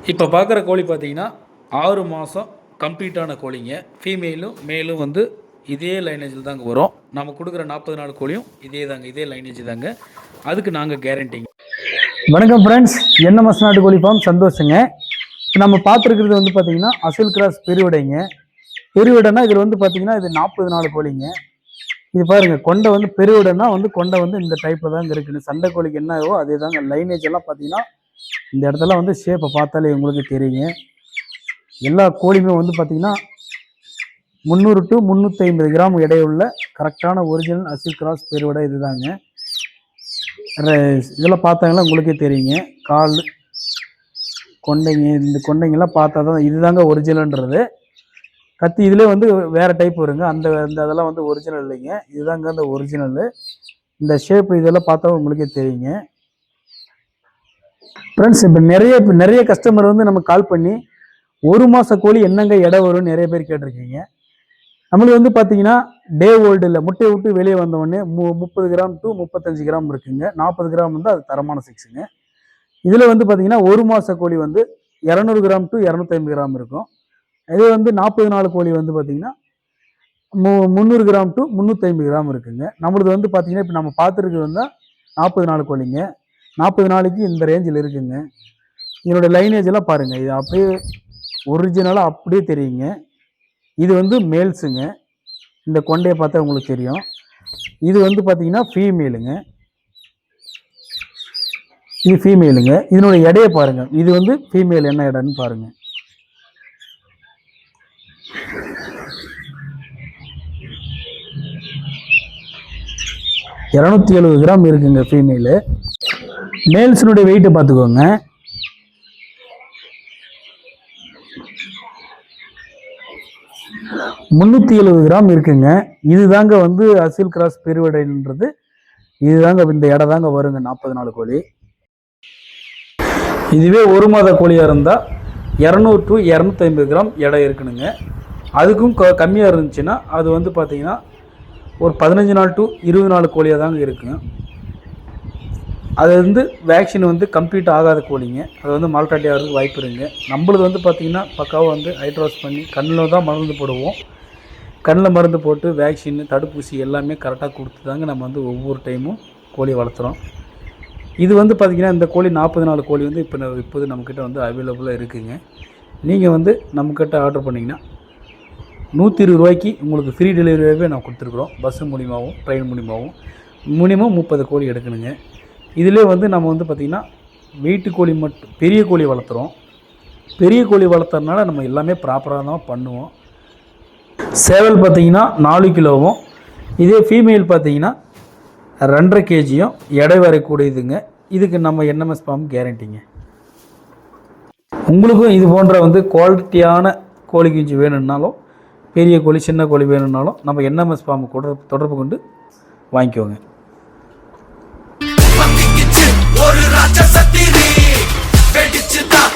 இப்போ பார்க்குற கோழி பார்த்தீங்கன்னா 6 மாதம் கம்ப்ளீட்டான கோழிங்க. ஃபீமேலும் மேலும் வந்து இதே லைனேஜில் தாங்க வரும். நம்ம கொடுக்குற 40 நாள் கோழியும் இதே லைனேஜ் தாங்க. அதுக்கு நாங்கள் கேரண்டிங்க. வணக்கம் ஃப்ரெண்ட்ஸ், என்எம்எஸ் நாட்டு கோழி ஃபார்ம் சந்தோஷங்க. இப்போ நம்ம பார்த்துருக்கிறது வந்து பார்த்தீங்கன்னா அசல் கிராஸ் பெருவிடைங்க. பெருவிடைனா இதில் வந்து பார்த்தீங்கன்னா இது 40 நாள் கோழிங்க. இது பாருங்க, கொண்டை வந்து பெருவிடைனா வந்து கொண்டை வந்து இந்த டைப்பில் தாங்க இருக்குன்னு. சண்டை கோழிக்கு என்னவோ அதே தாங்க. லைனேஜ் எல்லாம் பார்த்தீங்கன்னா இந்த இடத்துல வந்து ஷேப்பை பார்த்தாலே உங்களுக்கு தெரியுங்க. எல்லா கோழியுமே வந்து பார்த்தீங்கன்னா 300 to 350 கிராம் எடையுள்ள கரெக்டான ஒரிஜினல் அசல் கிராஸ் பெருவிடை இதுதாங்க. இதெல்லாம் பார்த்தாங்கன்னா உங்களுக்கே தெரியுங்க. கால் கொண்டைங்க, இந்த கொண்டைங்கெல்லாம் பார்த்தா தான் இதுதாங்க ஒரிஜினல்ன்றது. கத்தி இதிலே வந்து வேறு டைப் வருங்க. அந்த அதெல்லாம் வந்து ஒரிஜினல் இல்லைங்க. இதுதாங்க அந்த ஒரிஜினலு. இந்த ஷேப் இதெல்லாம் பார்த்தா உங்களுக்கே தெரியுங்க. ஃப்ரெண்ட்ஸ், இப்போ நிறைய கஸ்டமர் வந்து நம்ம கால் பண்ணி 1 மாத கோழி என்னங்க எடை வரும்னு நிறைய பேர் கேட்டிருக்கீங்க. நம்மளுக்கு வந்து பார்த்தீங்கன்னா டே ஓல்டு இல்லை, முட்டையை விட்டு வெளியே வந்தவொடனே 30 கிராம் to 35 கிராம் இருக்குங்க. 40 கிராம் வந்து அது தரமான சிக்ஸுங்க. இதில் வந்து பார்த்தீங்கன்னா 1 மாத கோழி வந்து 200 கிராம் to 250 கிராம் இருக்கும். இதே வந்து 40 நாள் கோழி வந்து பார்த்தீங்கன்னா 300 கிராம் to 350 கிராம் இருக்குங்க. நம்மளுக்கு வந்து பார்த்தீங்கன்னா இப்போ நம்ம பார்த்துருக்கு வந்து 40 நாள் கோழிங்க. 40 நாளைக்கு இந்த ரேஞ்சில் இருக்குங்க. இதனோட லைனேஜ் எல்லாம் பாருங்க, இது அப்படியே ஒரிஜினலாக அப்படியே தெரியுங்க. இது வந்து மேல்ஸுங்க. இந்த கொண்டையை பார்த்தா உங்களுக்கு தெரியும். இது வந்து பார்த்தீங்கன்னா ஃபீமேலுங்க. இது ஃபீமேலுங்க. இதனோட எடையை பாருங்க. இது வந்து ஃபீமேல் என்ன எடைன்னு பாருங்க. $270 கிராம் இருக்குங்க ஃபீமேலு. மேல்ஸினுடைய வெயிட்டை பார்த்துக்கோங்க. $370 கிராம் இருக்குங்க. இதுதாங்க வந்து அசில் கிராஸ் பெருவிடைன்றது. இதுதாங்க இந்த எடை தாங்க வருங்க 40 நாள் கோழி. இதுவே 1 மாத கோழியாக இருந்தால் 200 to 250 கிராம் எடை இருக்கணுங்க. அதுக்கும் கம்மியாக இருந்துச்சுன்னா அது வந்து பார்த்தீங்கன்னா ஒரு 15 நாள் to 20 நாள் கோழியாக தாங்க இருக்குங்க. அது வந்து வேக்சின் வந்து கம்ப்ளீட் ஆகாத கோழிங்க. அது வந்து மால்டாட்டி ஆகிறதுக்கு வாய்ப்பு இருக்குங்க. நம்மளது வந்து பார்த்திங்கன்னா பக்காவாக வந்து ஹைட்ராஸ் பண்ணி கண்ணில் தான் மருந்து போடுவோம். கண்ணில் மருந்து போட்டு வேக்சின் தடுப்பூசி எல்லாமே கரெக்டாக கொடுத்து தாங்க நம்ம வந்து ஒவ்வொரு டைமும் கோழி வளர்த்துறோம். இது வந்து பார்த்திங்கன்னா இந்த கோழி 40 நாள் கோழி வந்து இப்போது நம்மக்கிட்ட வந்து அவைலபிளாக இருக்குதுங்க. நீங்கள் வந்து நம்மக்கிட்ட ஆர்டர் பண்ணிங்கன்னா 120 ரூபாய்க்கு உங்களுக்கு ஃப்ரீ டெலிவரியாகவே நான் கொடுத்துருக்குறோம். பஸ்ஸு மூலிமாவும் ட்ரெயின் மூலிமாவும். மினிமம் 30 கோழி எடுக்கணுங்க. இதிலே வந்து நம்ம வந்து பார்த்திங்கன்னா வீட்டு கோழி மட்டும் பெரிய கோழி வளர்த்துறோம். பெரிய கோழி வளர்த்துறதுனால நம்ம எல்லாமே ப்ராப்பராக தான் பண்ணுவோம். சேவல் பார்த்திங்கன்னா 4 கிலோவும், இதே ஃபீமேல் பார்த்திங்கன்னா 2.5 kgயும் எடை வரக்கூடியதுங்க. இதுக்கு நம்ம என்எம்எஸ் ஃபார்ம் கேரண்டிங்க. உங்களுக்கும் இது போன்ற வந்து குவாலிட்டியான கோழி குஞ்சு வேணும்னாலும், பெரிய கோழி சின்ன கோழி வேணும்னாலும் நம்ம என்எம்எஸ் ஃபார்ம் தொடர்பு கொண்டு வாங்கிக்கோங்க. ஒரு ராட்சசத்திரி வெடிச்சுதான்